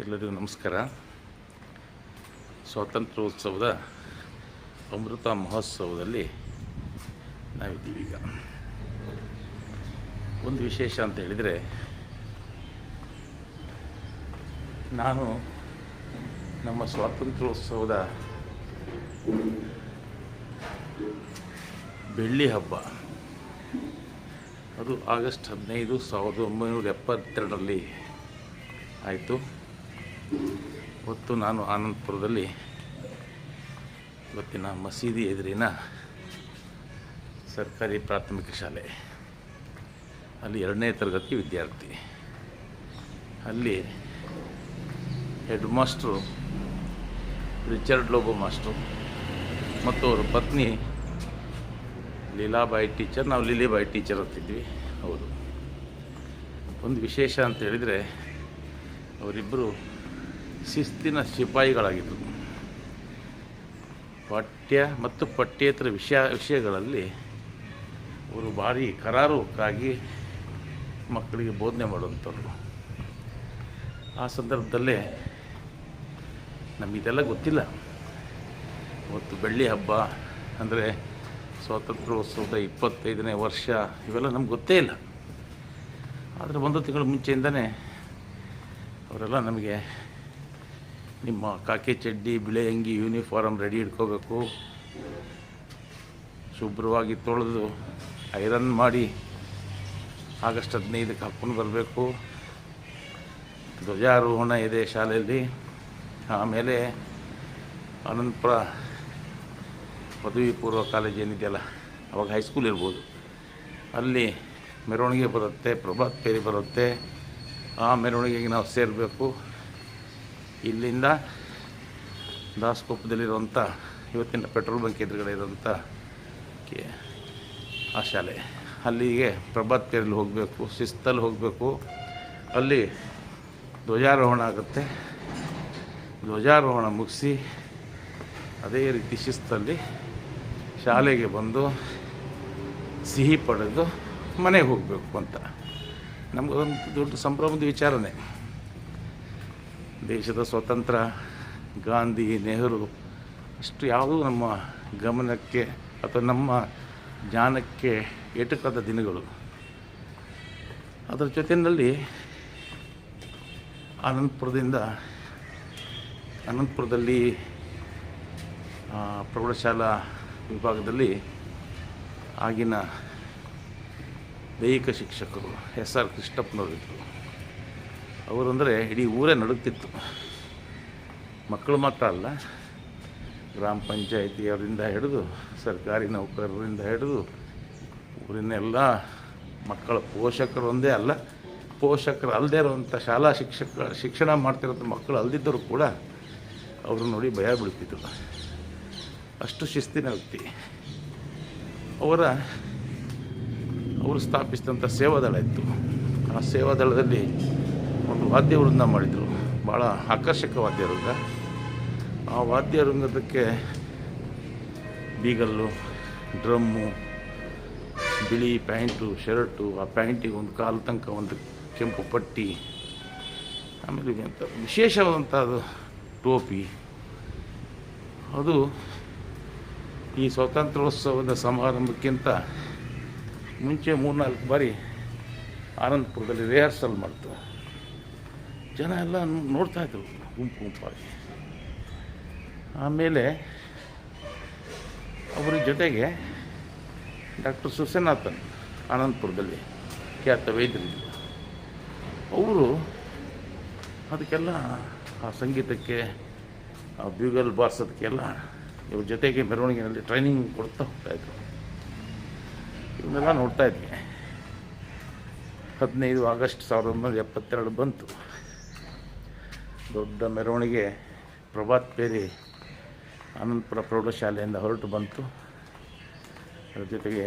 ಎಲ್ಲರಿಗೂ ನಮಸ್ಕಾರ. ಸ್ವಾತಂತ್ರ್ಯೋತ್ಸವದ ಅಮೃತ ಮಹೋತ್ಸವದಲ್ಲಿ ನಾವಿದ್ದೀವಿ. ಈಗ ಒಂದು ವಿಶೇಷ ಅಂತ ಹೇಳಿದರೆ, ನಾನು ನಮ್ಮ ಸ್ವಾತಂತ್ರ್ಯೋತ್ಸವದ ಬೆಳ್ಳಿ ಹಬ್ಬ, ಅದು ಆಗಸ್ಟ್ 15, 1972ರಲ್ಲಿ ಆಯಿತು. ಇವತ್ತು ನಾನು ಆನಂದಪುರದಲ್ಲಿ ಇವತ್ತಿನ ಮಸೀದಿ ಎದುರಿನ ಸರ್ಕಾರಿ ಪ್ರಾಥಮಿಕ ಶಾಲೆ, ಅಲ್ಲಿ 2ನೇ ತರಗತಿ ವಿದ್ಯಾರ್ಥಿ. ಅಲ್ಲಿ head master Richard Lobo master ಮತ್ತು ಅವರ ಪತ್ನಿ ಲೀಲಾಬಾಯಿ ಟೀಚರ್. ನಾವು ಲೀಲಾಬಾಯಿ ಟೀಚರ್ ಅಂತಿದ್ವಿ. ಹೌದು, ಒಂದು ವಿಶೇಷ ಅಂತ ಹೇಳಿದರೆ, ಅವರಿಬ್ಬರು ಶಿಸ್ತಿನ ಸಿಪಾಯಿಗಳಾಗಿದ್ದರು. ಪಠ್ಯ ಮತ್ತು ಪಠ್ಯೇತರ ವಿಷಯಗಳಲ್ಲಿ ಅವರು ಭಾರಿ ಕರಾರುಕ್ಕಾಗಿ ಮಕ್ಕಳಿಗೆ ಬೋಧನೆ ಮಾಡುವಂಥವ್ರು. ಆ ಸಂದರ್ಭದಲ್ಲೇ ನಮಗಿದೆಲ್ಲ ಗೊತ್ತಿಲ್ಲ. ಇವತ್ತು ಬೆಳ್ಳಿ ಹಬ್ಬ ಅಂದರೆ ಸ್ವಾತಂತ್ರ್ಯೋತ್ಸವದ 25ನೇ ವರ್ಷ, ಇವೆಲ್ಲ ನಮ್ಗೆ ಗೊತ್ತೇ ಇಲ್ಲ. ಆದರೆ 1 ತಿಂಗಳ ಮುಂಚೆಯಿಂದನೇ ಅವರೆಲ್ಲ ನಮಗೆ ನಿಮ್ಮ ಕಾಕಿ ಚಡ್ಡಿ, ಬಿಳೆ ಅಂಗಿ, ಯೂನಿಫಾರ್ಮ್ ರೆಡಿ ಇಟ್ಕೋಬೇಕು, ಶುಭ್ರವಾಗಿ ತೊಳೆದು ಐರನ್ ಮಾಡಿ ಆಗಸ್ಟ್ 15ಕ್ಕೆ ಹಾಕ್ಕೊಂಡು ಬರಬೇಕು, ಧ್ವಜಾರೋಹಣ ಇದೆ ಶಾಲೆಯಲ್ಲಿ. ಆಮೇಲೆ ಆನಂದಪುರ ಪದವಿ ಪೂರ್ವ ಕಾಲೇಜ್ ಏನಿದೆಯಲ್ಲ, ಅವಾಗ ಹೈಸ್ಕೂಲ್ ಇರ್ಬೋದು, ಅಲ್ಲಿ ಮೆರವಣಿಗೆ ಬರುತ್ತೆ, ಪ್ರಭಾತ್ ಫೇರಿ ಬರುತ್ತೆ. ಆ ಮೆರವಣಿಗೆಗೆ ನಾವು ಸೇರಬೇಕು. ಇಲ್ಲಿಂದ ದಾಸಕೊಪ್ಪದಲ್ಲಿರುವಂಥ ಇವತ್ತಿನ ಪೆಟ್ರೋಲ್ ಬಂಕ್ ಎದುರುಗಡೆ ಇರುವಂಥ ಆ ಶಾಲೆ, ಅಲ್ಲಿಗೆ ಪ್ರಭಾತ್ ಫೇರಿಯಲ್ಲಿ ಹೋಗಬೇಕು, ಶಿಸ್ತಲ್ಲಿ ಹೋಗಬೇಕು. ಅಲ್ಲಿ ಧ್ವಜಾರೋಹಣ ಆಗುತ್ತೆ. ಧ್ವಜಾರೋಹಣ ಮುಗಿಸಿ ಅದೇ ರೀತಿ ಶಿಸ್ತಲ್ಲಿ ಶಾಲೆಗೆ ಬಂದು ಸಿಹಿ ಪಡೆದು ಮನೆಗೆ ಹೋಗಬೇಕು ಅಂತ ನಮಗೊಂದು ದೊಡ್ಡ ಸಂಭ್ರಮದ ವಿಚಾರನೇ. ದೇಶದ ಸ್ವತಂತ್ರ, ಗಾಂಧಿ, ನೆಹರು ಅಷ್ಟು ಯಾವುದೂ ನಮ್ಮ ಗಮನಕ್ಕೆ ಅಥವಾ ನಮ್ಮ ಜ್ಞಾನಕ್ಕೆ ಎಟುಕದ ದಿನಗಳು. ಅದರ ಜೊತೆಯಲ್ಲಿ ಆನಂದಪುರದಲ್ಲಿ ಪ್ರೌಢಶಾಲಾ ವಿಭಾಗದಲ್ಲಿ ಆಗಿನ ದೈಹಿಕ ಶಿಕ್ಷಕರು SR ಕೃಷ್ಣಪ್ಪನವರಿದ್ದರು. ಅವರಂದರೆ ಇಡೀ ಊರೇ ನಡುಗ್ತಿತ್ತು. ಮಕ್ಕಳು ಮಾತ್ರ ಅಲ್ಲ, ಗ್ರಾಮ ಪಂಚಾಯಿತಿಯವರಿಂದ ಹಿಡಿದು ಸರ್ಕಾರಿ ನೌಕರರಿಂದ ಹಿಡಿದು ಊರಿನೆಲ್ಲ ಮಕ್ಕಳ ಪೋಷಕರು ಒಂದೇ ಅಲ್ಲ, ಪೋಷಕರು ಅಲ್ಲದೇ ಇರುವಂಥ ಶಾಲಾ ಶಿಕ್ಷಣ ಮಾಡ್ತಿರೋಂಥ ಮಕ್ಕಳು ಅಲ್ಲದಿದ್ದರೂ ಕೂಡ ಅವರು ನೋಡಿ ಭಯ ಬೀಳ್ತಿದ್ರು. ಅಷ್ಟು ಶಿಸ್ತಿನ ವ್ಯಕ್ತಿ. ಅವರು ಸ್ಥಾಪಿಸಿದಂಥ ಸೇವಾದಳ ಇತ್ತು. ಆ ಸೇವಾದಳದಲ್ಲಿ ಒಂದು ವಾದ್ಯವೃಂದ ಮಾಡಿದರು, ಭಾಳ ಆಕರ್ಷಕ ವಾದ್ಯವೃಂದ. ಆ ವಾದ್ಯವೃಂದಕ್ಕೆ ಬೀಗಲ್ಲು, ಡ್ರಮ್ಮು, ಬಿಳಿ ಪ್ಯಾಂಟು, ಶರ್ಟು, ಆ ಪ್ಯಾಂಟಿಗೆ ಒಂದು ಕಾಲು ತನಕ ಒಂದು ಕೆಂಪು ಪಟ್ಟಿ, ಆಮೇಲೆ ವಿಶೇಷವಾದಂಥದ್ದು ಟೋಪಿ. ಅದು ಈ ಸ್ವಾತಂತ್ರ್ಯೋತ್ಸವದ ಸಮಾರಂಭಕ್ಕಿಂತ ಮುಂಚೆ 3-4 ಬಾರಿ ಆನಂದಪುರದಲ್ಲಿ ರಿಹರ್ಸಲ್ ಮಾಡ್ತು. ಜನ ಎಲ್ಲ ನೋಡ್ತಾಯಿದ್ರು ಗುಂಪಾಗಿ. ಆಮೇಲೆ ಅವರ ಜೊತೆಗೆ ಡಾಕ್ಟರ್ ಸುಸೇನಾಥನ್, ಆನಂದಪುರದಲ್ಲಿ ಖ್ಯಾತ ವೈದ್ಯರಿದ್ದರು. ಅವರು ಅದಕ್ಕೆಲ್ಲ ಆ ಸಂಗೀತಕ್ಕೆ, ಆ ಬ್ಯೂಗಲ್ ಬಾರ್ಸೋದಕ್ಕೆಲ್ಲ ಇವ್ರ ಜೊತೆಗೆ ಮೆರವಣಿಗೆಯಲ್ಲಿ ಟ್ರೈನಿಂಗ್ ಕೊಡ್ತಾ ಹೋಗ್ತಾಯಿದ್ರು. ಇವನ್ನೆಲ್ಲ ನೋಡ್ತಾ ಇದ್ವಿ. 15 ಆಗಸ್ಟ್ 1972 ಬಂತು. ದೊಡ್ಡ ಮೆರವಣಿಗೆ ಪ್ರಭಾತ್ ಫೇರಿ ಆನಂದಪುರ ಪ್ರೌಢಶಾಲೆಯಿಂದ ಹೊರಟು ಬಂತು. ಅದರ ಜೊತೆಗೆ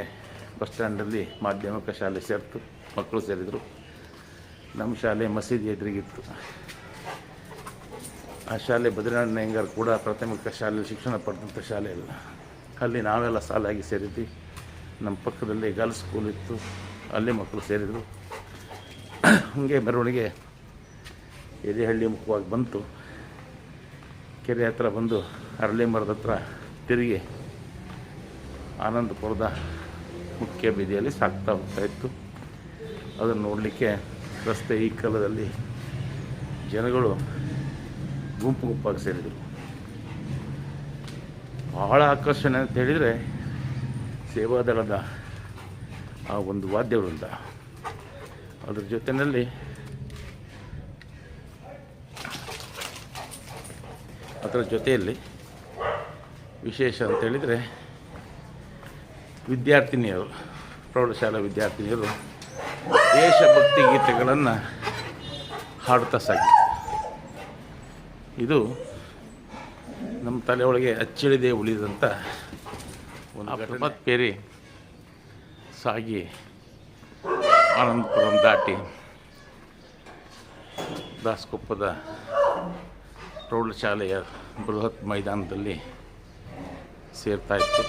ಬಸ್ ಸ್ಟ್ಯಾಂಡಲ್ಲಿ ಮಾಧ್ಯಮಿಕ ಶಾಲೆ ಸೇರಿತು, ಮಕ್ಕಳು ಸೇರಿದರು. ನಮ್ಮ ಶಾಲೆ ಮಸೀದಿ ಎದುರಿಗಿತ್ತು. ಆ ಶಾಲೆ ಬದ್ರಿನಾರಾಯಣ ಅಯ್ಯಂಗಾರ್ ಕೂಡ ಪ್ರಾಥಮಿಕ ಶಾಲೆಯಲ್ಲಿ ಶಿಕ್ಷಣ ಪಡೆದಂಥ ಶಾಲೆ ಅಲ್ಲ. ಅಲ್ಲಿ ನಾವೆಲ್ಲ ಸಾಲಾಗಿ ಸೇರಿದ್ವಿ. ನಮ್ಮ ಪಕ್ಕದಲ್ಲಿ ಗರ್ಲ್ಸ್ ಸ್ಕೂಲ್ ಇತ್ತು, ಅಲ್ಲಿ ಮಕ್ಕಳು ಸೇರಿದರು. ಹಾಗೆ ಮೆರವಣಿಗೆ ಎದೆಹಳ್ಳಿ ಮುಖವಾಗಿ ಬಂತು. ಕೆರೆ ಹತ್ರ ಬಂದು ಅರಳಿ ಮರದ ಹತ್ರ ತಿರುಗಿ ಆನಂದಪುರದ ಮುಖ್ಯ ಬೀದಿಯಲ್ಲಿ ಸಾಗ್ತಾ ಹೋಗ್ತಾಯಿತ್ತು. ಅದನ್ನು ನೋಡಲಿಕ್ಕೆ ರಸ್ತೆ ಈ ಕಾಲದಲ್ಲಿ ಜನಗಳು ಗುಂಪು ಗುಂಪಾಗಿ ಸೇರಿದರು. ಬಹಳ ಆಕರ್ಷಣೆ ಅಂತ ಹೇಳಿದರೆ ಸೇವಾದಳದ ಆ ಒಂದು ವಾದ್ಯವೃಂದ, ಅದ್ರ ಜೊತೆಯಲ್ಲಿ ವಿಶೇಷ ಅಂತೇಳಿದರೆ ವಿದ್ಯಾರ್ಥಿನಿಯರು, ಪ್ರೌಢಶಾಲಾ ವಿದ್ಯಾರ್ಥಿನಿಯರು ದೇಶಭಕ್ತಿ ಗೀತೆಗಳನ್ನು ಹಾಡುತ್ತಾ ಸಾಗಿದ್ದಾರೆ. ಇದು ನಮ್ಮ ತಲೆಯೊಳಗೆ ಅಚ್ಚಳಿದೇ ಉಳಿದಂಥ ಒಂದು ಘಟನೆ. ಪೇರಿ ಸಾಗಿ ಆನಂದಪುರಂ ದಾಟಿ ದಾಸಕೊಪ್ಪದ ಪ್ರೌಢಶಾಲೆಯ ಬೃಹತ್ ಮೈದಾನದಲ್ಲಿ ಸೇರ್ತಾಯಿತ್ತು.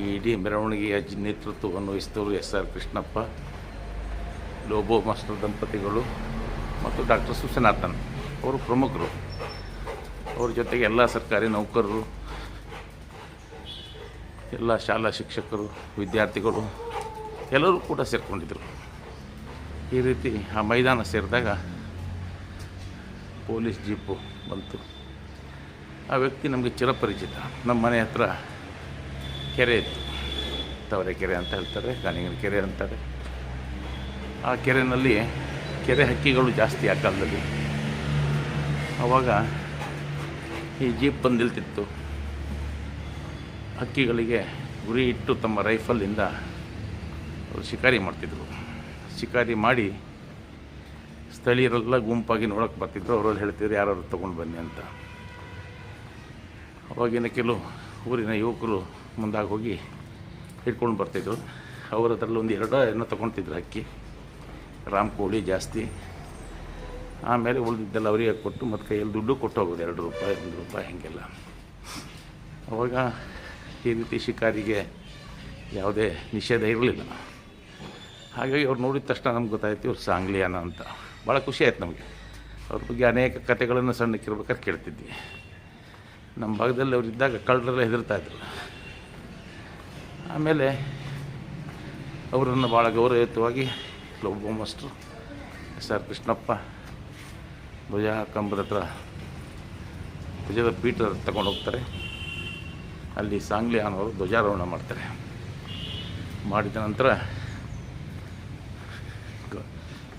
ಈ ಇಡೀ ಮೆರವಣಿಗೆಯ ನೇತೃತ್ವವನ್ನು ವಹಿಸಿದವರು SR ಕೃಷ್ಣಪ್ಪ, ಲೋಬೋ ಮಾಸ್ಟರ್ ದಂಪತಿಗಳು ಮತ್ತು ಡಾಕ್ಟರ್ ಸುಸನಾಥನ್ ಅವರು ಪ್ರಮುಖರು. ಅವ್ರ ಜೊತೆಗೆ ಎಲ್ಲ ಸರ್ಕಾರಿ ನೌಕರರು, ಎಲ್ಲ ಶಾಲಾ ಶಿಕ್ಷಕರು, ವಿದ್ಯಾರ್ಥಿಗಳು ಎಲ್ಲರೂ ಕೂಡ ಸೇರಿಕೊಂಡಿದ್ದರು. ಈ ರೀತಿ ಆ ಮೈದಾನ ಸೇರಿದಾಗ ಪೊಲೀಸ್ ಜೀಪು ಬಂತು. ಆ ವ್ಯಕ್ತಿ ನಮಗೆ ಚಿರಪರಿಚಿತ. ನಮ್ಮ ಮನೆ ಹತ್ರ ಕೆರೆ ಇತ್ತು, ತವರೆಕೆರೆ ಅಂತ ಹೇಳ್ತಾರೆ, ಗಾಣಿಗನ ಕೆರೆ ಅಂತಾರೆ. ಆ ಕೆರೆಯಲ್ಲಿ ಕೆರೆ ಹಕ್ಕಿಗಳು ಜಾಸ್ತಿ ಆ ಕಾಲದಲ್ಲಿ. ಆವಾಗ ಈ ಜೀಪ್ ಬಂದು ನಿಲ್ತಿತ್ತು. ಹಕ್ಕಿಗಳಿಗೆ ಗುರಿ ಇಟ್ಟು ತಮ್ಮ ರೈಫಲಿಂದ ಅವರು ಶಿಕಾರಿ ಮಾಡ್ತಿದ್ರು. ಶಿಕಾರಿ ಮಾಡಿ ಸ್ಥಳೀಯರೆಲ್ಲ ಗುಂಪಾಗಿ ನೋಡೋಕ್ಕೆ ಬರ್ತಿದ್ರು. ಅವರಲ್ಲಿ ಹೇಳ್ತಿದ್ರು ಯಾರು ತೊಗೊಂಡು ಬನ್ನಿ ಅಂತ. ಅವಾಗಿನ ಕೆಲವು ಊರಿನ ಯುವಕರು ಮುಂದಾಗಿ ಹೋಗಿ ಹಿಡ್ಕೊಂಡು ಬರ್ತಿದ್ರು. ಅವರ ಹತ್ರಲ್ಲಿ ಒಂದು 2 ಏನೋ ತೊಗೊಳ್ತಿದ್ರು ಹಕ್ಕಿ, ರಾಮ್ ಕೋಳಿ ಜಾಸ್ತಿ. ಆಮೇಲೆ ಉಳಿದಿದ್ದೆಲ್ಲ ಅವರಿಗೆ ಕೊಟ್ಟು ಮತ್ತು ಕೈಯಲ್ಲಿ ದುಡ್ಡು ಕೊಟ್ಟು ಹೋಗೋದು, 2 ರೂಪಾಯಿ 1 ರೂಪಾಯಿ ಹೀಗೆಲ್ಲ. ಅವಾಗ ಈ ರೀತಿ ಶಿಕಾರಿಗೆ ಯಾವುದೇ ನಿಷೇಧ ಇರಲಿಲ್ಲ. ಹಾಗಾಗಿ ಅವ್ರು ನೋಡಿದ ತಕ್ಷಣ ನಮ್ಗೆ ಗೊತ್ತಾಯ್ತು ಇವ್ರು ಸಾಂಗ್ಲಿಯಾನ ಅಂತ. ಭಾಳ ಖುಷಿ ಆಯ್ತು ನಮಗೆ. ಅವ್ರ ಬಗ್ಗೆ ಅನೇಕ ಕಥೆಗಳನ್ನು ಸಣ್ಣಕ್ಕಿರ್ಬೇಕಾದ್ರೆ ಕೇಳ್ತಿದ್ವಿ. ನಮ್ಮ ಭಾಗದಲ್ಲಿ ಅವ್ರು ಇದ್ದಾಗ ಕಳ್ಳರೆಲ್ಲ ಹೆದರ್ತಾಯಿದ್ರು. ಆಮೇಲೆ ಅವರನ್ನು ಭಾಳ ಗೌರವಯುತವಾಗಿ ಲೋಬೋ ಮಾಸ್ಟ್ರು SR ಕೃಷ್ಣಪ್ಪ ಧ್ವಜ ಕಂಬದ ಹತ್ರ ಧ್ವಜದ ಪೀಠ ತಗೊಂಡು ಹೋಗ್ತಾರೆ. ಅಲ್ಲಿ ಸಾಂಗ್ಲಿಯಾನವರು ಧ್ವಜಾರೋಹಣ ಮಾಡ್ತಾರೆ. ಮಾಡಿದ ನಂತರ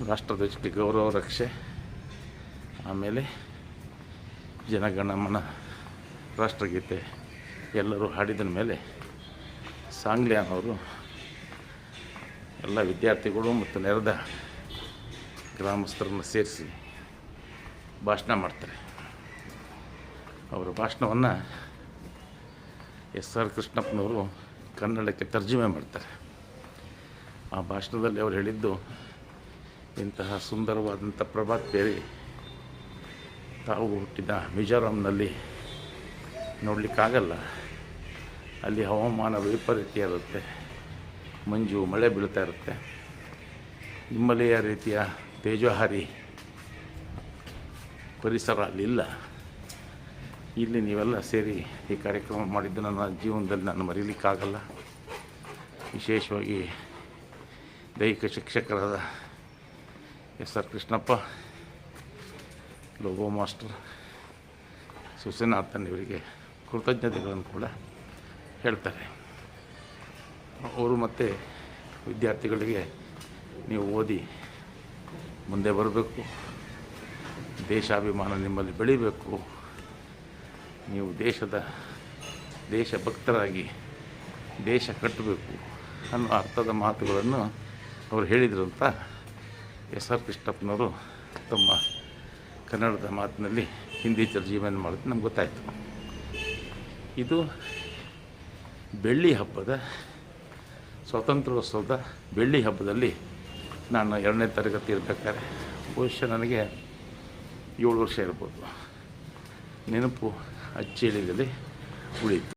ರಾಷ್ಟ್ರಧ್ವಜಕ್ಕೆ ಗೌರವ ರಕ್ಷೆ, ಆಮೇಲೆ ಜನಗಣಮನ ರಾಷ್ಟ್ರಗೀತೆ ಎಲ್ಲರೂ ಹಾಡಿದ ಮೇಲೆ ಸಾಂಗ್ಲಿಯಾನವರು ಎಲ್ಲ ವಿದ್ಯಾರ್ಥಿಗಳು ಮತ್ತು ನೆರೆದ ಗ್ರಾಮಸ್ಥರನ್ನು ಸೇರಿಸಿ ಭಾಷಣ ಮಾಡ್ತಾರೆ. ಅವರ ಭಾಷಣವನ್ನು SR ಕೃಷ್ಣಪ್ಪನವರು ಕನ್ನಡಕ್ಕೆ ತರ್ಜುಮೆ ಮಾಡ್ತಾರೆ. ಆ ಭಾಷಣದಲ್ಲಿ ಅವರು ಹೇಳಿದ್ದು, ಇಂತಹ ಸುಂದರವಾದಂಥ ಪ್ರಭಾತ್ ಪೇರಿ ತಾವು ಹುಟ್ಟಿದ ಮಿಜೋರಾಂನಲ್ಲಿ ನೋಡಲಿಕ್ಕಾಗಲ್ಲ. ಅಲ್ಲಿ ಹವಾಮಾನ ವೈಪರೀತ್ಯ ಇರುತ್ತೆ, ಮಂಜು ಮಳೆ ಬೀಳ್ತಾ ಇರುತ್ತೆ. ಹಿಮಾಲಯ ರೀತಿಯ ತೇಜೋಹಾರಿ ಪರಿಸರ ಅಲ್ಲಿಲ್ಲ. ಇಲ್ಲಿ ನೀವೆಲ್ಲ ಸೇರಿ ಈ ಕಾರ್ಯಕ್ರಮ ಮಾಡಿದ್ದು ನನ್ನ ಜೀವನದಲ್ಲಿ ನಾನು ಮರೀಲಿಕ್ಕಾಗಲ್ಲ. ವಿಶೇಷವಾಗಿ ದೈಹಿಕ ಶಿಕ್ಷಕರಾದ SR ಕೃಷ್ಣಪ್ಪ, ಲೋಬೋ ಮಾಸ್ಟರ್, ಸುಸನಾಥನ್ ಇವರಿಗೆ ಕೃತಜ್ಞತೆಗಳನ್ನು ಕೂಡ ಹೇಳ್ತಾರೆ. ಅವರು ಮತ್ತು ವಿದ್ಯಾರ್ಥಿಗಳಿಗೆ ನೀವು ಓದಿ ಮುಂದೆ ಬರಬೇಕು, ದೇಶಾಭಿಮಾನ ನಿಮ್ಮಲ್ಲಿ ಬೆಳಿಬೇಕು, ನೀವು ದೇಶಭಕ್ತರಾಗಿ ದೇಶ ಕಟ್ಟಬೇಕು ಅನ್ನೋ ಅರ್ಥದ ಮಾತುಗಳನ್ನು ಅವರು ಹೇಳಿದರು ಅಂತ SR ಕೃಷ್ಣಪ್ಪನವರು ತಮ್ಮ ಕನ್ನಡದ ಮಾತಿನಲ್ಲಿ ಹಿಂದಿ ತರ್ಜುಮೆ ಮಾಡೋದು ನಮ್ಗೆ ಗೊತ್ತಾಯಿತು. ಇದು ಬೆಳ್ಳಿ ಹಬ್ಬದ, ಸ್ವಾತಂತ್ರ್ಯೋತ್ಸವದ ಬೆಳ್ಳಿ ಹಬ್ಬದಲ್ಲಿ ನಾನು 2ನೇ ತರಗತಿ ಇರಬೇಕಾದ್ರೆ, ಬಹುಶಃ ನನಗೆ 7 ವರ್ಷ ಇರ್ಬೋದು, ನೆನಪು ಅಚ್ಚಳಿಯಲ್ಲಿ ಉಳಿಯಿತು.